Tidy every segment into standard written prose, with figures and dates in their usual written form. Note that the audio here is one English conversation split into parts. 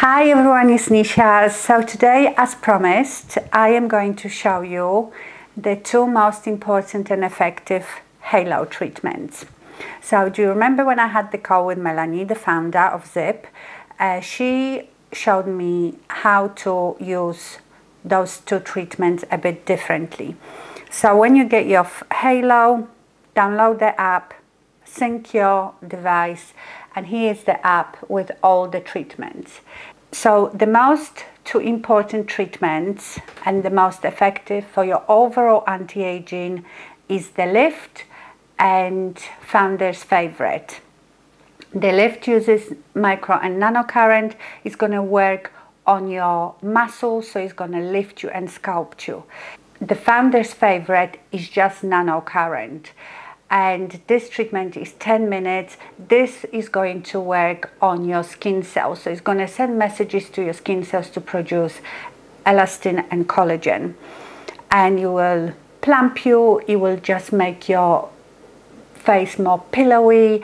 Hi everyone, it's Nisha. So today, as promised, I am going to show you the two most important and effective halo treatments. So do you remember when I had the call with Melanie, the founder of Ziip? She showed me how to use those two treatments a bit differently. So when you get your halo, download the app, sync your device, and here's the app with all the treatments. So the most two important treatments and the most effective for your overall anti-aging is the lift and founder's favorite. The lift uses micro and nano current. It's going to work on your muscles, so it's going to lift you and sculpt you. The founder's favorite is just nano current, and this treatment is 10 minutes. This is going to work on your skin cells, so it's going to send messages to your skin cells to produce elastin and collagen, and you will plump you. It will just make your face more pillowy,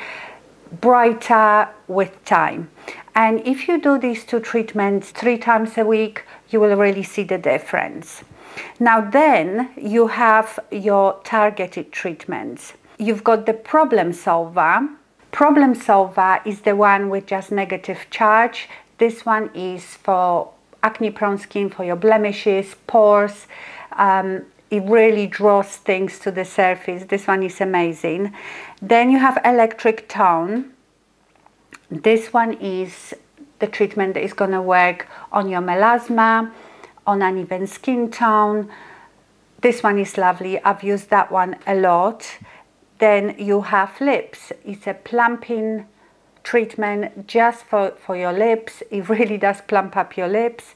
brighter with time. And if you do these two treatments 3 times a week, you will really see the difference. Now then you have your targeted treatments. You've got the problem solver. Problem solver is the one with just negative charge. This one is for acne prone skin, for your blemishes, pores. It really draws things to the surface. This one is amazing. Then you have electric tone. This one is the treatment that is going to work on your melasma, on uneven skin tone. This one is lovely. I've used that one a lot. Then you have lips. It's a plumping treatment just for your lips. It really does plump up your lips.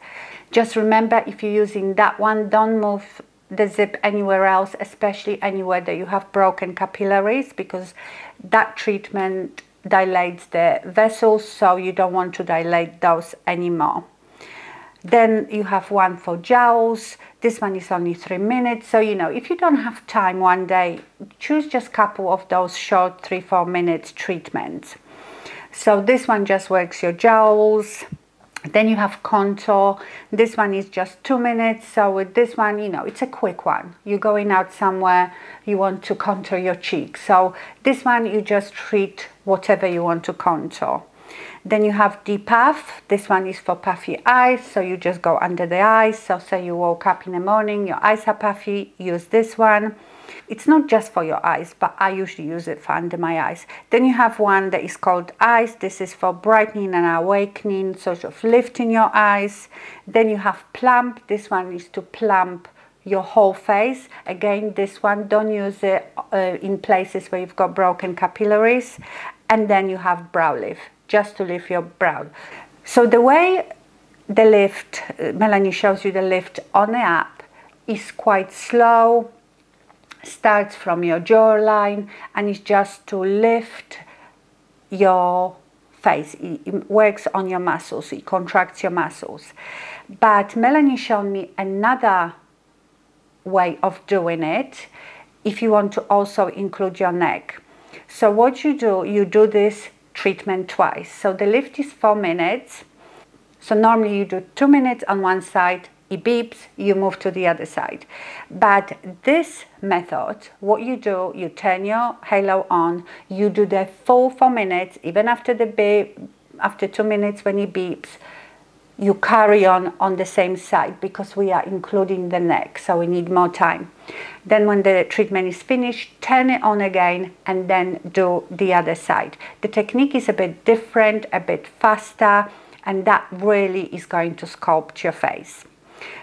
Just remember, if you're using that one, don't move the Ziip anywhere else, especially anywhere that you have broken capillaries, because that treatment dilates the vessels, so you don't want to dilate those anymore. Then you have one for jowls. This one is only 3 minutes. So, if you don't have time one day, choose just a couple of those short 3-4 minutes treatments. So this one just works your jowls. Then you have contour. This one is just 2 minutes. So with this one, it's a quick one. You're going out somewhere, you want to contour your cheeks. So this one, you just treat whatever you want to contour. Then you have depuff. This one is for puffy eyes, so you just go under the eyes. So say you woke up in the morning, your eyes are puffy, use this one. It's not just for your eyes, but I usually use it for under my eyes. Then you have one that is called eyes. This is for brightening and awakening, sort of lifting your eyes. Then you have plump. This one is to plump your whole face. Again, this one, don't use it in places where you've got broken capillaries. And then you have brow lift, just to lift your brow. So the way the lift, Melanie shows you the lift on the app, is quite slow, starts from your jawline, and it's just to lift your face. It works on your muscles, it contracts your muscles. But Melanie showed me another way of doing it if you want to also include your neck. So what you do this treatment twice. So the lift is 4 minutes. So normally you do 2 minutes on one side, it beeps, you move to the other side. But this method, what you do, you turn your halo on, you do the full 4 minutes, even after the beep, after 2 minutes when it beeps, you carry on the same side, because we are including the neck, so we need more time. Then when the treatment is finished, turn it on again and then do the other side. The technique is a bit different, a bit faster, and that really is going to sculpt your face.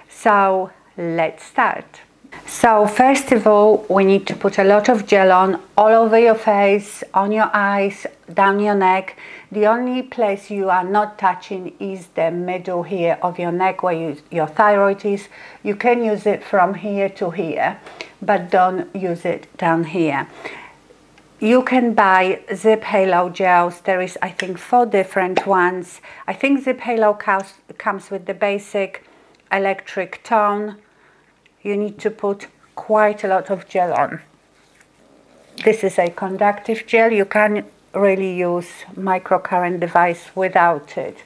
So let's start. So first of all, we need to put a lot of gel on all over your face, on your eyes, down your neck. The only place you are not touching is the middle here of your neck, where your thyroid is. You can use it from here to here, but don't use it down here. You can buy Ziip Halo gels. There is, I think, 4 different ones. I think Ziip Halo comes with the basic electric tone. You need to put quite a lot of gel on. This is a conductive gel. You can really use microcurrent device without it.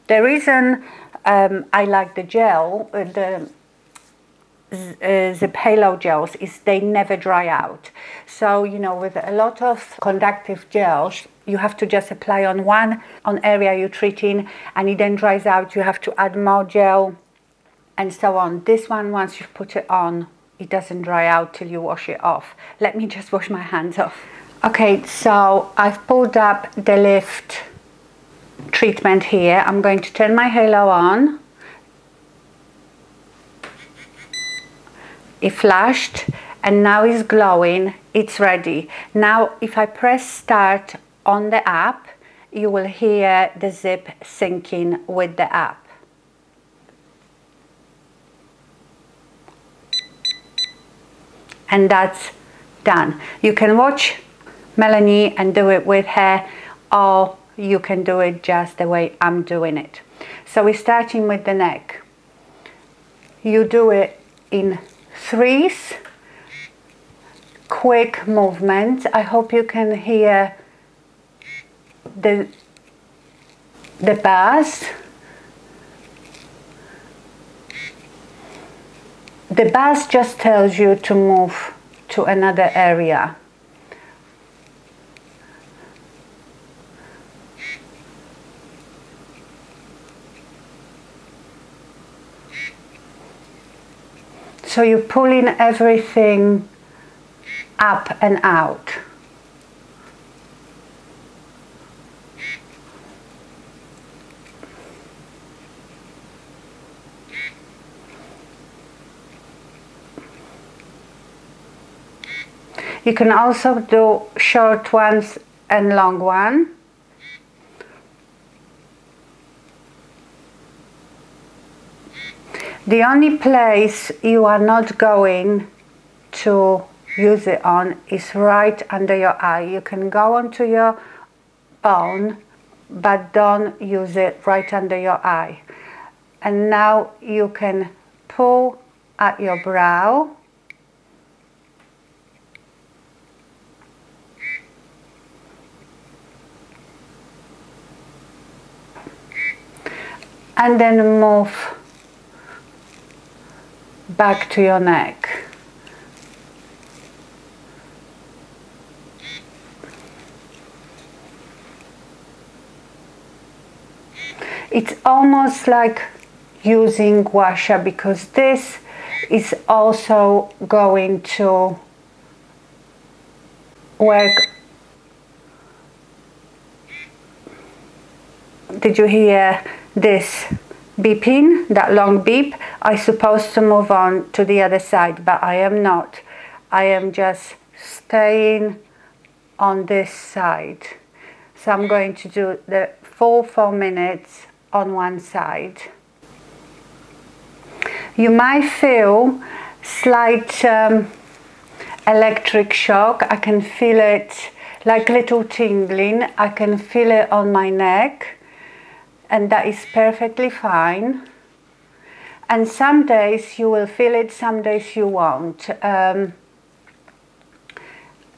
The reason I like the gel, the Ziip Halo gels, is they never dry out. So, you know, with a lot of conductive gels, you have to just apply on one area you're treating, and it then dries out. You have to add more gel and so on. This one, once you've put it on, it doesn't dry out till you wash it off. Let me just wash my hands off. Okay, so I've pulled up the lift treatment here. I'm going to turn my halo on. It flashed and now it's glowing. It's ready. Now if I press start on the app, you will hear the Ziip syncing with the app. And that's done. You can watch Melanie and do it with her, or you can do it just the way I'm doing it. So we're starting with the neck. You do it in threes, quick movements. I hope you can hear the buzz. The buzz just tells you to move to another area. So you're pulling everything up and out. You can also do short ones and long one. The only place you are not going to use it on is right under your eye. You can go onto your bone, but don't use it right under your eye. And now you can pull at your brow. And then move back to your neck. It's almost like using gua sha, because this is also going to work. Did you hear this beeping, that long beep? I'm supposed to move on to the other side, but I am not. I am just staying on this side. So I'm going to do the full 4 minutes on one side. You might feel slight electric shock. I can feel it like little tingling. I can feel it on my neck. And that is perfectly fine. And some days you will feel it, some days you won't.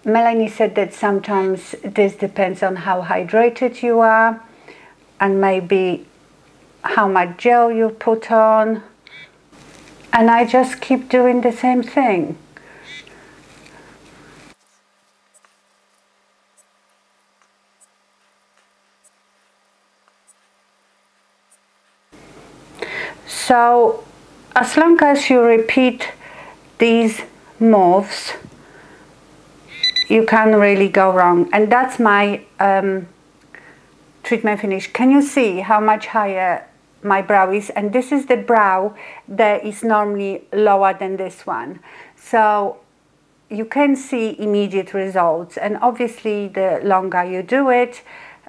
Melanie said that sometimes this depends on how hydrated you are and maybe how much gel you put on. And I just keep doing the same thing. So as long as you repeat these moves, you can't really go wrong. And that's my treatment finish. Can you see how much higher my brow is? And this is the brow that is normally lower than this one. So you can see immediate results. And obviously the longer you do it,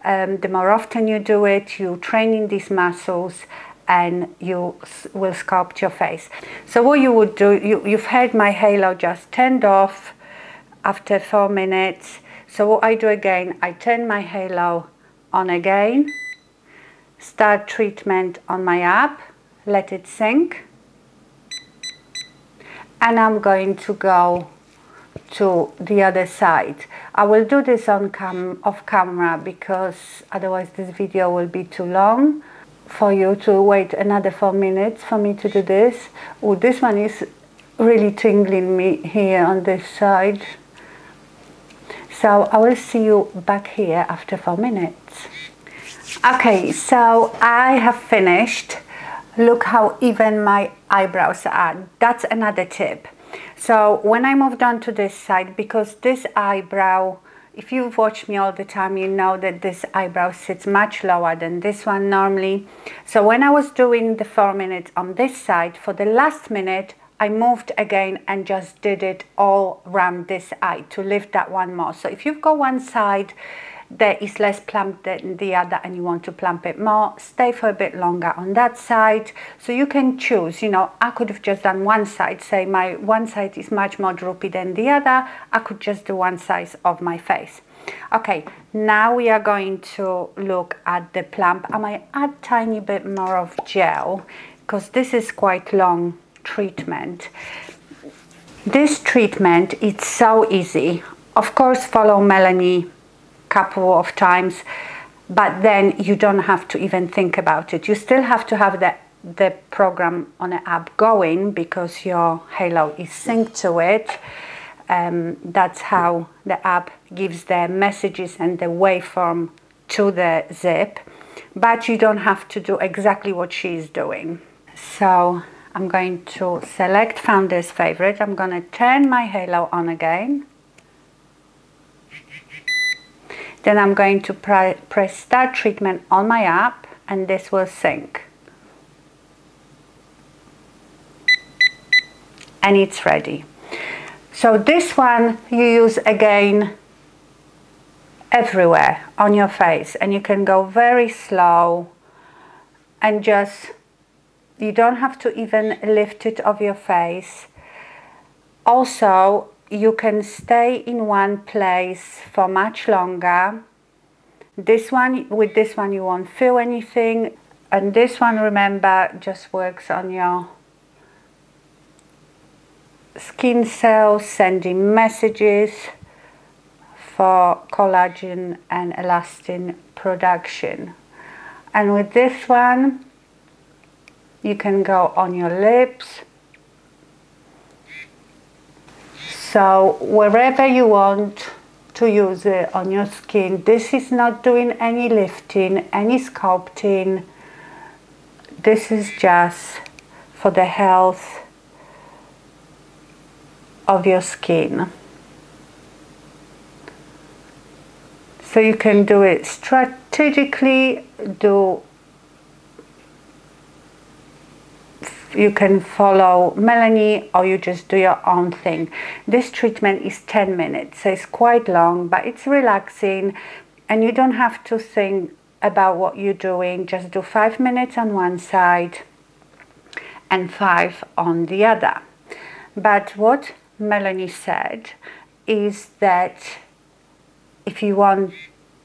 the more often you do it, you're training these muscles, and you will sculpt your face. So what you would do, you've had my halo just turned off after 4 minutes. So what I do again, I turn my halo on again, start treatment on my app, let it sink, and I'm going to go to the other side. I will do this on off camera because otherwise this video will be too long. for you to wait another 4 minutes for me to do this. Oh, this one is really tingling me here on this side. So I will see you back here after 4 minutes. Okay, so I have finished. Look how even my eyebrows are. That's another tip. So when I moved on to this side, because this eyebrow, if you've watched me all the time, you know that this eyebrow sits much lower than this one normally. So when I was doing the 4 minutes on this side, for the last minute, I moved again and just did it all around this eye to lift that one more. So if you've got one side that is less plump than the other and you want to plump it more, stay for a bit longer on that side. So you can choose, you know, I could have just done one side, say my one side is much more droopy than the other, I could just do one side of my face. Okay, now we are going to look at the plump. I might add a tiny bit more of gel because this is quite long treatment. This treatment, it's so easy. Of course, follow Melanie couple of times, but then you don't have to even think about it. You still have to have the program on an app going because your Halo is synced to it. That's how the app gives the messages and the waveform to the Ziip, but you don't have to do exactly what she's doing. So I'm going to select Founder's Favorite. I'm going to turn my Halo on again. Then I'm going to press Start Treatment on my app and this will sync. And it's ready. So this one you use again everywhere on your face, and you can go very slow and just, you don't have to even lift it off your face. Also, you can stay in one place for much longer. This one, with this one you won't feel anything, and this one, remember, just works on your skin cells, sending messages for collagen and elastin production. And with this one you can go on your lips. So wherever you want to use it on your skin. This is not doing any lifting, any sculpting. This is just for the health of your skin. So you can do it strategically, you can follow Melanie, or you just do your own thing. This treatment is 10 minutes, so it's quite long, but it's relaxing and you don't have to think about what you're doing. Just do 5 minutes on one side and 5 on the other. But what Melanie said is that if you want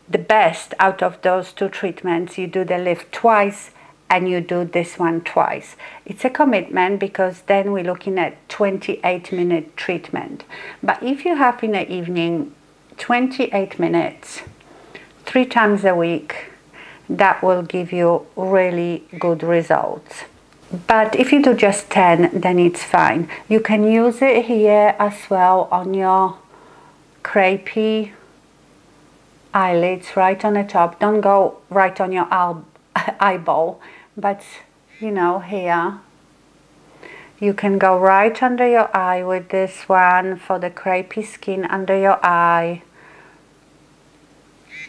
the best out of those two treatments, you do the lift twice and you do this one twice. It's a commitment because then we're looking at 28-minute treatment. But if you have in the evening 28 minutes, 3 times a week, that will give you really good results. But if you do just 10, then it's fine. You can use it here as well on your crepey eyelids, right on the top. Don't go right on your eyeball, but you know, here. You can go right under your eye with this one for the crepey skin under your eye.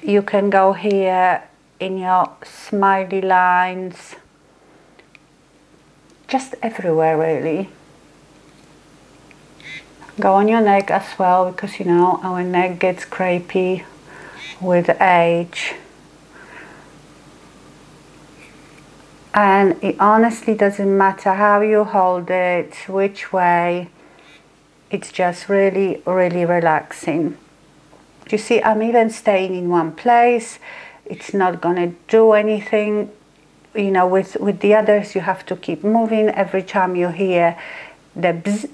You can go here in your smiley lines, just everywhere really. Go on your neck as well, because you know our neck gets crepey with age. And it honestly doesn't matter how you hold it, which way, it's just really, really relaxing. You see, I'm even staying in one place. It's not gonna do anything. You know, with the others, you have to keep moving. Every time you hear the bzz,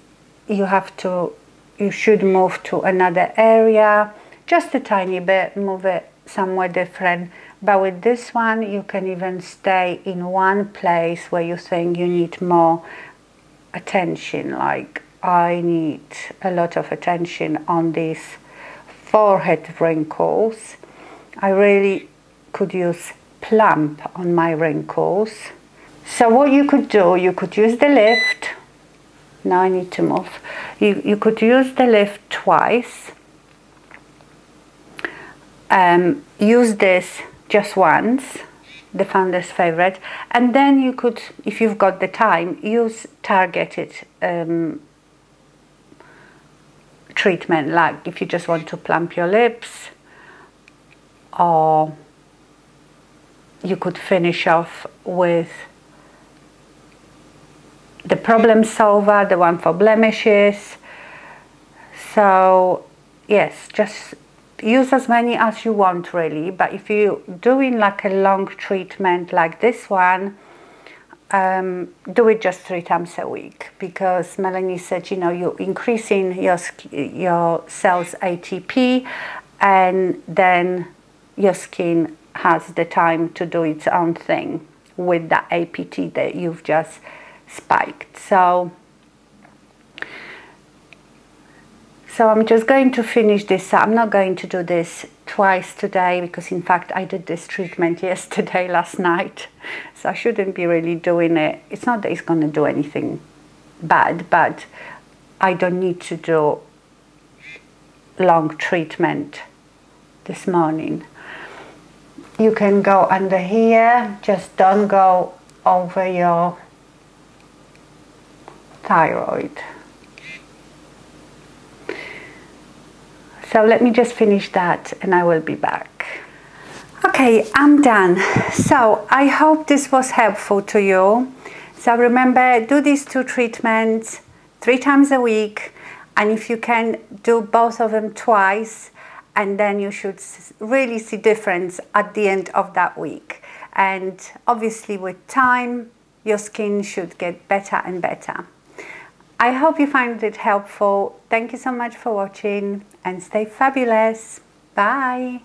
you should move to another area, just a tiny bit, move it somewhere different. But with this one, you can even stay in one place where you think you need more attention. Like, I need a lot of attention on these forehead wrinkles. I really could use plump on my wrinkles. So what you could do, you could use the lift. Now I need to move. You could use the lift twice. Use this just once, the founder's favorite, and then you could, if you've got the time, use targeted treatment, like if you just want to plump your lips, or you could finish off with the problem solver, the one for blemishes. So yes, just use as many as you want really, but if you're doing like a long treatment like this one, do it just 3 times a week, because Melanie said, you know, you're increasing your cells ATP, and then your skin has the time to do its own thing with that APT that you've just spiked. So I'm just going to finish this. I'm not going to do this twice today, because in fact I did this treatment yesterday, last night, so I shouldn't be really doing it. It's not that it's going to do anything bad, but I don't need to do long treatment this morning. You can go under here, just don't go over your thyroid. So let me just finish that and I will be back. Okay, I'm done. So I hope this was helpful to you. So remember, do these 2 treatments 3 times a week, and if you can, do both of them twice, and then you should really see difference at the end of that week. And obviously with time, your skin should get better and better. I hope you find it helpful. Thank you so much for watching, and stay fabulous. Bye.